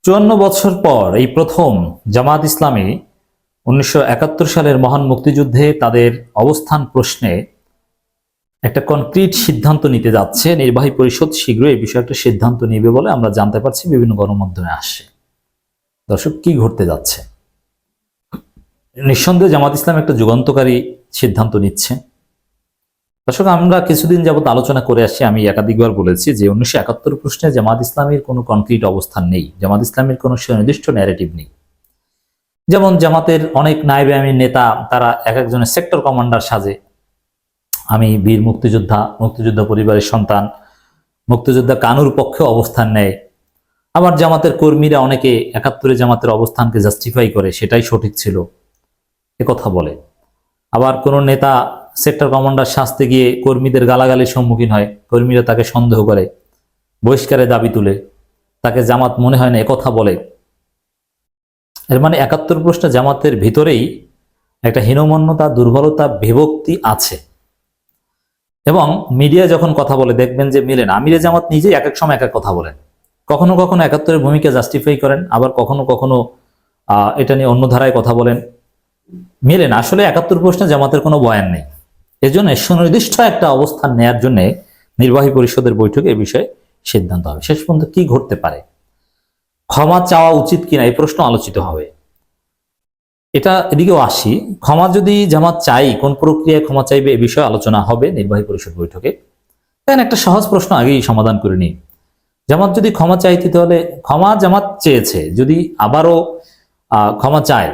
54 বছর পর এই প্রথম জামাত ইসলামী 1971 সালের মহান মুক্তিযুদ্ধে তাদের অবস্থান প্রশ্নে একটা কনক্রিট সিদ্ধান্ত নিতে যাচ্ছে। নির্বাহী পরিষদ শীঘ্রই এই বিষয়ে একটা সিদ্ধান্ত নেবে বলে আমরা জানতে পারছি, বিভিন্ন গণমাধ্যমে আসছে। দর্শক, কি ঘটতে যাচ্ছে? নিঃসন্দেহে জামাত ইসলাম একটা যুগান্তকারী সিদ্ধান্ত নিচ্ছে। দর্শক, আমরা কিছুদিন যাবত আলোচনা করে আসছি, আমি একাধিকবার বলেছি যে 1971 প্রশ্নে জামাত ইসলামের কোনো কনক্রিট অবস্থান নেই, জামাত ইসলামের কোনো সুনির্দিষ্ট ন্যারেটিভ নেই। যেমন জামাতের অনেক নায়েবে আমির নেতা তারা এক একজনের সেক্টর কমান্ডার সাজে, আমি বীর মুক্তিযোদ্ধা, মুক্তিযোদ্ধা পরিবারের সন্তান, মুক্তিযোদ্ধা কানুর পক্ষে অবস্থান নেয়। আবার জামাতের কর্মীরা অনেকে 71 জামাতের অবস্থানকে জাস্টিফাই করে, সেটাই সঠিক ছিল এ কথা বলে। আবার কোনো নেতা সেক্টর কমান্ডার সাজতে গিয়ে কর্মীদের গালাগালির সম্মুখীন হয়, কর্মীরা তাকে সন্দেহ করে, বহিষ্কারের দাবি তুলে, তাকে জামাত মনে হয় না একথা বলে। এর মানে 71 প্রশ্নে জামাতের ভিতরেই একটা হীনমন্যতা, দুর্বলতা, বিভক্তি আছে। এবং মিডিয়া যখন কথা বলে দেখবেন যে মিলে না। আমিরে জামাত নিজেই এক এক সময় এক এক কথা বলেন, কখনো কখনো 71-এর ভূমিকা জাস্টিফাই করেন, আবার কখনো কখনো এটা নিয়ে অন্য ধারায় কথা বলেন, মিলে না। আসলে 71 প্রশ্নে জামাতের কোনো বয়ান নেই। এজন্য সুনির্দিষ্ট একটা অবস্থান নেয়ার জন্য নির্বাহী পরিষদের বৈঠকে এই বিষয়ে সিদ্ধান্ত হবে। শেষ পর্যন্ত কি ঘটতে পারে, ক্ষমা চাওয়া উচিত কিনা এই প্রশ্ন আলোচিত হবে। এটা এদিকেও আসি, ক্ষমা যদি জামাত চাই, কোন প্রক্রিয়ায় ক্ষমা চাইবে এ বিষয়ে আলোচনা হবে নির্বাহী পরিষদ বৈঠকে। তাই একটা সহজ প্রশ্ন আগেই সমাধান করে নিই। জামাত যদি ক্ষমা চাইতে, তাহলে ক্ষমা জামাত চেয়েছে, যদি আবারও ক্ষমা চায়,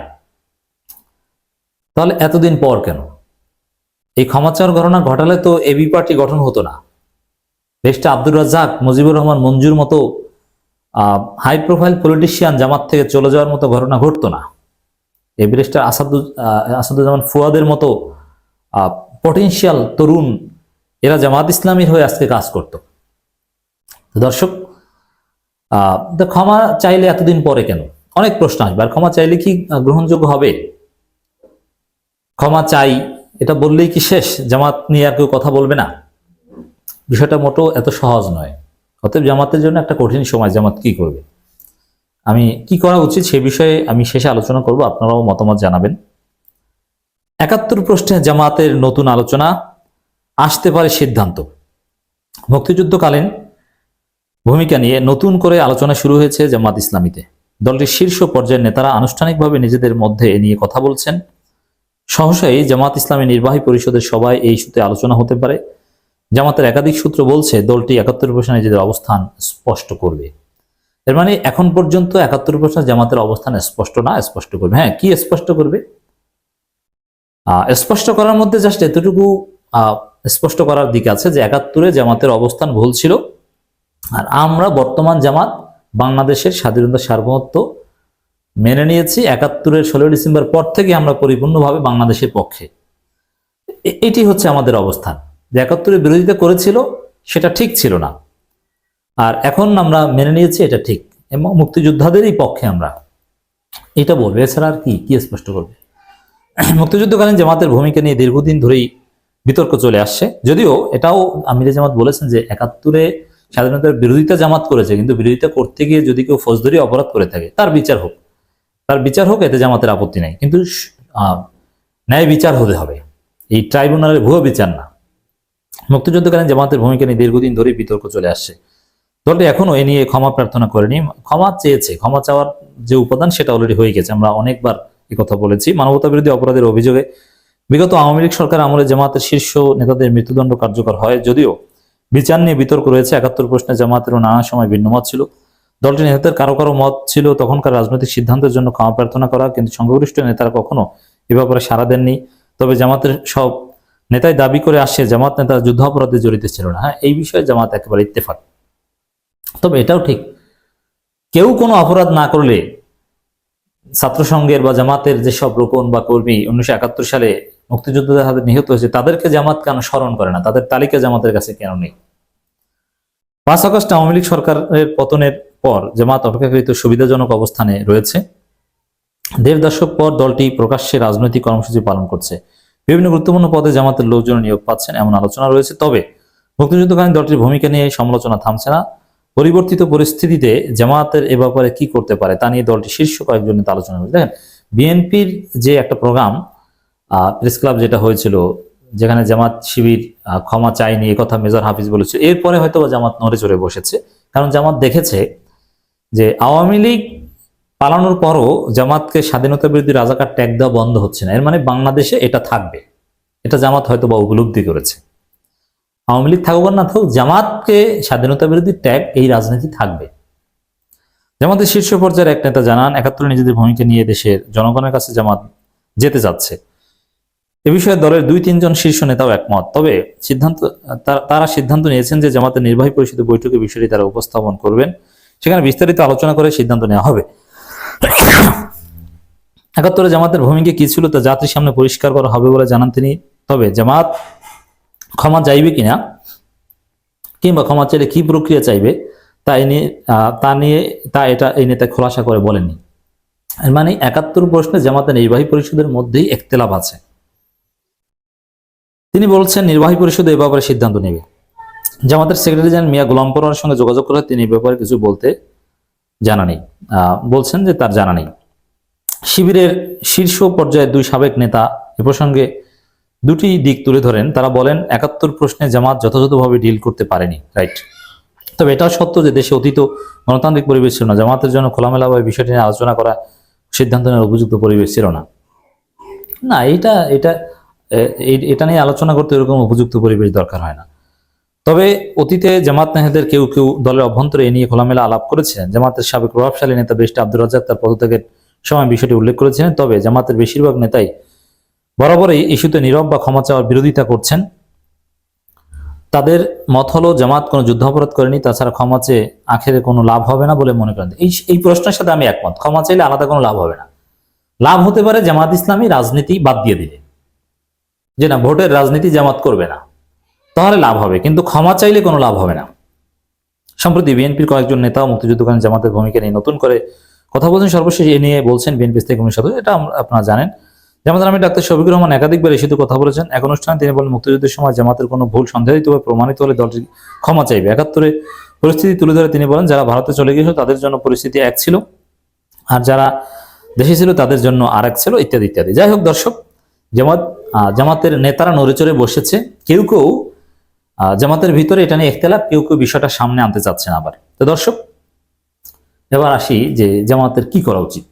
তাহলে এতদিন পর কেন? এই ক্ষমা চাওয়ার ঘটনা ঘটালে তো এবি পার্টি গঠন হতো না। দেশটা আব্দুর রাজ্জাক, মুজিবুর রহমান মঞ্জুর মতো হাই প্রোফাইল পলিটিশিয়ান জামাত থেকে চলে যাওয়ার মতো ঘটনা ঘটতো না। এই ব্যারিস্টার আসাদুজ্জামান ফুয়াদের মতো পটেনশিয়াল তরুণ এরা জামাত ইসলামীর হয়ে আজকে কাজ করত। দর্শক, ক্ষমা চাইলে এতদিন পরে কেন? অনেক প্রশ্ন আসবে। আর ক্ষমা চাইলে কি গ্রহণযোগ্য হবে? ক্ষমা চাই এটা বললেই কি শেষ? জামাত নিয়ে আর কেউ কথা বলবে না? বিষয়টা মোটেও এত সহজ নয়। অতএব জামাতের জন্য একটা কঠিন সময়। জামাত কি করবে, আমি কি করা উচিত সে বিষয়ে আমি শেষে আলোচনা করব, আপনারাও মতামত জানাবেন। 71 প্রশ্নে জামাতের নতুন আলোচনা, আসতে পারে সিদ্ধান্ত। মুক্তিযুদ্ধকালীন ভূমিকা নিয়ে নতুন করে আলোচনা শুরু হয়েছে জামাত ইসলামীতে। দলটির শীর্ষ পর্যায়ের নেতারা আনুষ্ঠানিকভাবে নিজেদের মধ্যে এ নিয়ে কথা বলছেন। সহসাই জামাত ইসলামী নির্বাহী পরিষদের সভায় এই ইস্যুতে আলোচনা হতে পারে। জামাতের একাধিক সূত্র বলছে দলটি 71 প্রশ্নে নিজেদের অবস্থান স্পষ্ট করবে। এর মানে এখন পর্যন্ত 71 প্রশ্নে জামাতের অবস্থান স্পষ্ট না, স্পষ্ট করবে। হ্যাঁ, কি স্পষ্ট করবে? স্পষ্ট করার মধ্যে জাস্ট এতটুকু স্পষ্ট করার দিক আছে যে 71-এ জামাতের অবস্থান ভুল ছিল, আর আমরা বর্তমান জামাত বাংলাদেশের স্বাধীনতা সার্বভৌমত্ব মেনে নিয়েছি। 71-এর 16 ডিসেম্বর পর থেকে আমরা পরিপূর্ণভাবে বাংলাদেশের পক্ষে। এটি হচ্ছে আমাদের অবস্থান। যে 71-এর বিরোধিতা করেছিল সেটা ঠিক ছিল না, আর এখন আমরা মেনে নিয়েছি এটা ঠিক, এবং মুক্তিযোদ্ধাদেরই পক্ষে আমরা, এটা বলবে। এছাড়া আর কি স্পষ্ট করবে? মুক্তিযুদ্ধকালীন জামাতের ভূমিকা নিয়ে দীর্ঘদিন ধরেই বিতর্ক চলে আসছে। যদিও এটাও আমিরে জামাত বলেছেন যে 71-এ স্বাধীনতার বিরোধিতা জামাত করেছে, কিন্তু বিরোধিতা করতে গিয়ে যদি কেউ ফৌজদারি অপরাধ করে থাকে তার বিচার হোক, এতে জামাতের আপত্তি নাই, কিন্তু ন্যায় বিচার হতে হবে, এই ট্রাইব্যুনালের ভুয়ো বিচার না। মুক্তিযুদ্ধকালীন জামাতের ভূমিকা নিয়ে দীর্ঘদিন ধরেই বিতর্ক চলে আসছে। দলটি এখনো এ নিয়ে ক্ষমা প্রার্থনা করেনি, ক্ষমা চেয়েছে। ক্ষমা চাওয়ার যে উপাদান সেটা অলরেডি হয়ে গেছে, আমরা অনেকবার এই কথা বলেছি। মানবতা বিরোধী অপরাধের অভিযোগে বিগত আওয়ামী লীগ সরকার আমলে জামাতের শীর্ষ নেতাদের মৃত্যুদণ্ড কার্যকর হয়। যদিও বিচার নিয়ে বিতর্ক রয়েছে, 71 প্রশ্নে জামাতেরও নানা সময় ভিন্ন মত ছিল। দলটির নেতাদের কারো কারো মত ছিল তখনকার রাজনৈতিক সিদ্ধান্তের জন্য ক্ষমা প্রার্থনা করা, কিন্তু সংখ্যাগরিষ্ঠ নেতারা কখনো এ ব্যাপারে সাড়া দেননি। তবে জামাতের সব নেতাই দাবি করে আসছে জামাত নেতারা যুদ্ধাপরাধে জড়িত ছিল না। হ্যাঁ, এই বিষয়ে জামাত একেবারে ইত্তেফাক। তবে এটাও ঠিক, কেউ কোনো অপরাধ না করলে ছাত্র সংঘের বা জামাতের যেসব রোকন বা কর্মী 1971 সালে মুক্তিযোদ্ধাদের হাতে নিহত হয়েছে তাদেরকে জামাত কেন স্মরণ করে না? তাদের তালিকা জামাতের কাছে কেন নেই? 5 আগস্ট আওয়ামী লীগ সরকারের পতনের পর জামাত অপেক্ষাকৃত সুবিধাজনক অবস্থানে রয়েছে। 1.5 দশক পর দলটি প্রকাশ্যে রাজনৈতিক কর্মসূচি পালন করছে। বিভিন্ন গুরুত্বপূর্ণ পদে জামাতের লোকজন নিয়োগ পাচ্ছেন এমন আলোচনা রয়েছে। তবে মুক্তিযুদ্ধকালীন দলটির ভূমিকা নিয়ে সমালোচনা থামছে না। পরিবর্তিত পরিস্থিতিতে জামায়াতের এ ব্যাপারে কি করতে পারে তা নিয়ে দলটি শীর্ষ কয়েকজন নেতা আলোচনা করেছে। দেখেন, বিএনপির যে একটা প্রোগ্রাম প্রেস ক্লাব যেটা হয়েছিল, যেখানে জামাত শিবির ক্ষমা চায়নি, কথা মেজর হাফিজ বলেছে, এরপরে হয়তো জামাত নড়ে চড়ে বসেছে। কারণ জামাত দেখেছে যে আওয়ামী লীগ পালানোর পরও জামাতকে স্বাধীনতা বিরোধী রাজাকার ট্যাগ দেওয়া বন্ধ হচ্ছে না, এর মানে বাংলাদেশে এটা থাকবে। এটা জামাত হয়তো বা উপলব্ধি করেছে। আওয়ামী লীগ থাকুক আর না থাকুক, জামাতকে স্বাধীনতা বিরোধী ট্যাগ, এই রাজনীতি থাকবে। জামাতের শীর্ষ পর্যায়ের এক নেতা জানান, ৭১ নিজেদের ভূমিকা নিয়ে দেশের জনগণের কাছে জামাত যেতে যাচ্ছে। এ বিষয়ে দলের ২-৩ জন শীর্ষ নেতাও একমত। তবে তারা সিদ্ধান্ত নিয়েছেন যে জামাতের নির্বাহী পরিষদের বৈঠকে বিষয়টি তারা উপস্থাপন করবেন, সেখানে বিস্তারিত আলোচনা করে সিদ্ধান্ত নেওয়া হবে। ৭১ জামাতের ভূমিকা কি ছিল তা জাতির সামনে পরিষ্কার করা হবে বলে জানান তিনি। তবে জামাত ক্ষমা চাইবে কিনা কিংবা ক্ষমা চাইলে কি প্রক্রিয়া চাইবে এই নেতা খোলাসা করে বলেননি। মানে ৭১ প্রশ্নে জামাতের নির্বাহী পরিষদের মধ্যেই একতেলাপ আছে। তিনি বলছেন নির্বাহী পরিষদ এ ব্যাপারে সিদ্ধান্ত নেবে। জামাতের সেক্রেটারি জেনারেল মিয়া গোলাম পরোয়ার সঙ্গে যোগাযোগ করে তিনি এই ব্যাপারে কিছু বলছেন যে তার জানা নেই। শিবিরের শীর্ষ পর্যায়ের ২ সাবেক নেতা এ প্রসঙ্গে দুটি দিক তুলে ধরেন। তারা বলেন ৭১ প্রশ্নে জামাত যথাযথভাবে ডিল করতে পারেনি, রাইট। তবে এটাও সত্য যে দেশে অতীত গণতান্ত্রিক পরিবেশ ছিল না, জামাতের জন্য খোলামেলাভাবে বিষয়টি নিয়ে আলোচনা করা, সিদ্ধান্ত নেওয়ার উপযুক্ত পরিবেশ ছিল না। এটা নিয়ে আলোচনা করতে এরকম উপযুক্ত পরিবেশ দরকার হয় না। তবে অতীতে জামাত নেতাদের কেউ কেউ দলের অভ্যন্তরে এ নিয়ে খোলামেলা আলাপ করেছিলেন। জামাতের সাবেক প্রভাবশালী নেতা ব্যারিস্টার আব্দুর রাজ্জাক তার পদত্যাগের সময় বিষয়টি উল্লেখ করেছিলেন। তবে জামাতের বেশিরভাগ নেতাই বরাবরই ইস্যুতে নীরব বা ক্ষমা চাওয়ার বিরোধিতা করছেন। তাদের মত হলো জামাত কোনো যুদ্ধাপরাধ করেনি, তাছাড়া ক্ষমা চেয়ে আখেরে কোনো লাভ হবে না বলে মনে করেন। এই প্রশ্নের সাথে আমি একমত। ক্ষমা চাইলে আলাদা কোনো লাভ হবে না। লাভ হতে পারে জামাত ইসলামী রাজনীতি বাদ দিয়ে দিলে, যে না ভোটের রাজনীতি জামাত করবে না, তাহলে লাভ হবে, কিন্তু ক্ষমা চাইলে কোনো লাভ হবে না। সম্প্রতি বিএনপির কয়েকজন নেতা মুক্তিযুদ্ধকালীন জামাতের ভূমিকা নিয়ে নতুন করে কথা বলছেন। সর্বশেষ এ নিয়ে বলছেন বিএনপি স্থায়ী কমিটির সদস্য, এটা আপনারা জানেন, জামাতের আমির ডাক্তার শফিকুর রহমান একাধিকবার ইস্যুতে কথা বলেছেন। এক অনুষ্ঠানে তিনি বলেন, মুক্তিযুদ্ধের সময় জামাতের কোনো ভুল সন্দেহিতভাবে প্রমাণিত হলে দলটি ক্ষমা চাইবে। ৭১ পরিস্থিতি তুলে ধরে তিনি বলেন, যারা ভারতে চলে গিয়েছিল তাদের জন্য পরিস্থিতি এক ছিল, আর যারা দেশে ছিল তাদের জন্য আর এক ছিল, ইত্যাদি ইত্যাদি। যাই হোক দর্শক, জামাতের নেতারা নড়েচড়ে বসেছে। কেউ কেউ জামাতের ভিতরে এটা নিয়ে ইখতিলাফ, কেউ কেউ বিষয়টা সামনে আনতে চাচ্ছেন আবার। তো দর্শক, এবার আসি যে জামাতের কি করা উচিত।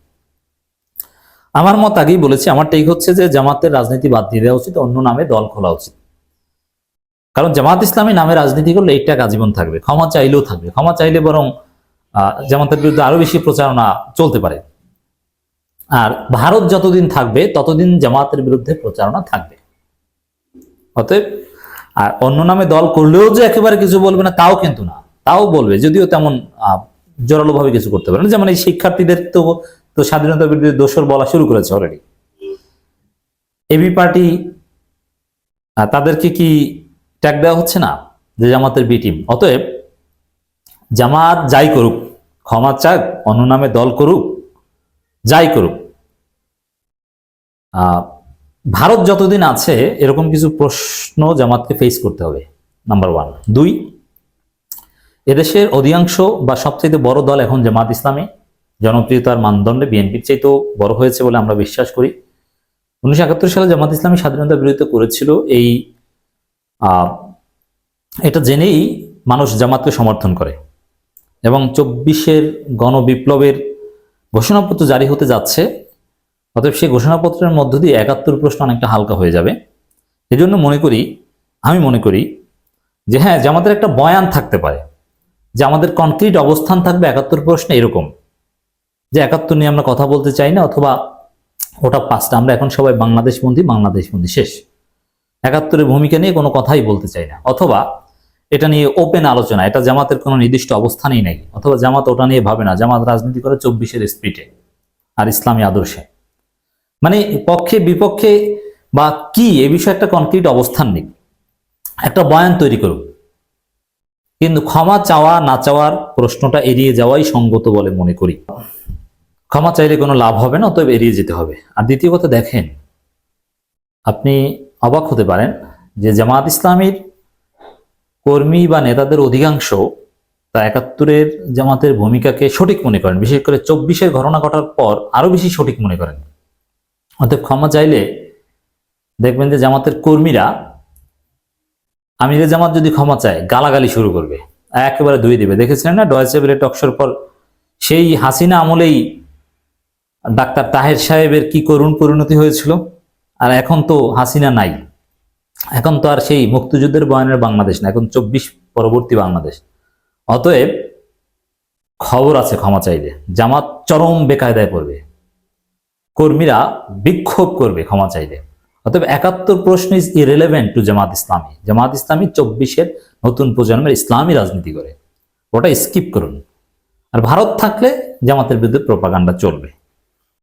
আমার মত আগেই বলেছি, আমার টেক হচ্ছে যে জামাতের রাজনীতি বাদ দিয়ে দেওয়া উচিত, অন্য নামে দল খোলা উচিত। কারণ জামাত ইসলামী নামে রাজনীতি করলে এইটা আজীবন থাকবে, ক্ষমা চাইলেও থাকবে। ক্ষমা চাইলে বরং জামাতের বিরুদ্ধে আরো বেশি প্রচারণা চলতে পারে। আর ভারত যতদিন থাকবে ততদিন জামাতের বিরুদ্ধে প্রচারণা থাকবে। অতএব আর অন্য নামে দল করলেও যে একেবারে কিছু বলবে না তাও কিন্তু না, তাও বলবে, যদিও তেমন জোরালো ভাবে কিছু করতে পারে না। যেমন এই শিক্ষার্থীদের তো স্বাধীনতা বিরোধী দোসর বলা শুরু করেছে অলরেডি। এবি পার্টি তাদেরকে কি ট্যাগ দেওয়া হচ্ছে না যে জামাতের বি টিম? অতএব জামাত যাই করুক, ক্ষমা চাক, অন্য নামে দল করুক, যাই করুক, ভারত যতদিন আছে এরকম কিছু প্রশ্ন জামাতকে ফেস করতে হবে, নাম্বার 1। 2, এদেশের অধিকাংশ বা সবচেয়ে বড় দল এখন জামাত ইসলামী, জনপ্রিয়তার মানদণ্ডে বিএনপির চাইতেও বড় হয়েছে বলে আমরা বিশ্বাস করি। 1971 সালে জামাত ইসলামী স্বাধীনতা বিরোধিতা করেছিল, এটা জেনেই মানুষ জামাতকে সমর্থন করে। এবং 24-এর গণবিপ্লবের ঘোষণাপত্র জারি হতে যাচ্ছে। অতএব সেই ঘোষণাপত্রের মধ্য দিয়ে ৭১ প্রশ্ন অনেকটা হালকা হয়ে যাবে। এজন্য আমি মনে করি যে হ্যাঁ, জামাতের একটা বয়ান থাকতে পারে, যে আমাদের কনক্রিট অবস্থান থাকবে ৭১ প্রশ্নে এরকম, যে ৭১ নিয়ে আমরা কথা বলতে চাই না, অথবা ওটা 5টা, আমরা এখন সবাই বাংলাদেশবন্দী শেষ, ৭১-এর ভূমিকা নিয়ে কোনো কথাই বলতে চাই না, অথবা এটা নিয়ে ওপেন আলোচনা, এটা জামাতের কোনো নির্দিষ্ট অবস্থানই নেই, অথবা জামাত ওটা নিয়ে ভাবে না, জামাত রাজনীতি করে 24-এর স্পিরিটে আর ইসলামী আদর্শে। মানে পক্ষে বিপক্ষে বা কি এ বিষয়ে একটা কনক্রিট অবস্থান নেই, একটা বয়ান তৈরি করুক। কিন্তু ক্ষমা চাওয়া না চাওয়ার প্রশ্নটা এড়িয়ে যাওয়াই সঙ্গত বলে মনে করি। ক্ষমা চাইলে কোনো লাভ হবে না, অতএব এড়িয়ে যেতে হবে। আর দ্বিতীয় কথা, দেখেন, আপনি অবাক হতে পারেন যে জামাত ইসলামীর কর্মী বা নেতাদের অধিকাংশ তা 71-এর জামাতের ভূমিকাকে সঠিক মনে করেন, বিশেষ করে 24-এর ঘটনা ঘটার পর আরো বেশি সঠিক মনে করেন। অতএব ক্ষমা চাইলে দেখবেন যে জামাতের কর্মীরা আমিরে জামাত যদি ক্ষমা চায় গালাগালি শুরু করবে, একেবারে ধুয়ে দিবে। দেখেছিলেন না ডয়েচে ভেলে টকশোর পর সেই হাসিনা আমলেই ডাক্তার তাহের সাহেবের কি করুণ পরিণতি হয়েছিল। আর এখন তো হাসিনা নাই, এখন তো আর সেই মুক্তিযুদ্ধের বয়ানের বাংলাদেশ না, এখন 24 পরবর্তী বাংলাদেশ। অতএব খবর আছে ক্ষমা চাইলে, জামাত চরম বেকায়দায় পড়বে, কর্মীরা বিক্ষোভ করবে ক্ষমা চাইলে। অতএব 71 প্রশ্ন is irrelevant two Jamaat Islami. Jamaat Islami 24-এর নতুন প্রজন্মের ইসলামী রাজনীতি করে, ওটা স্কিপ করুন। আর ভারত থাকলে জামাতের বিরুদ্ধে প্রোপাগান্ডা চলবে।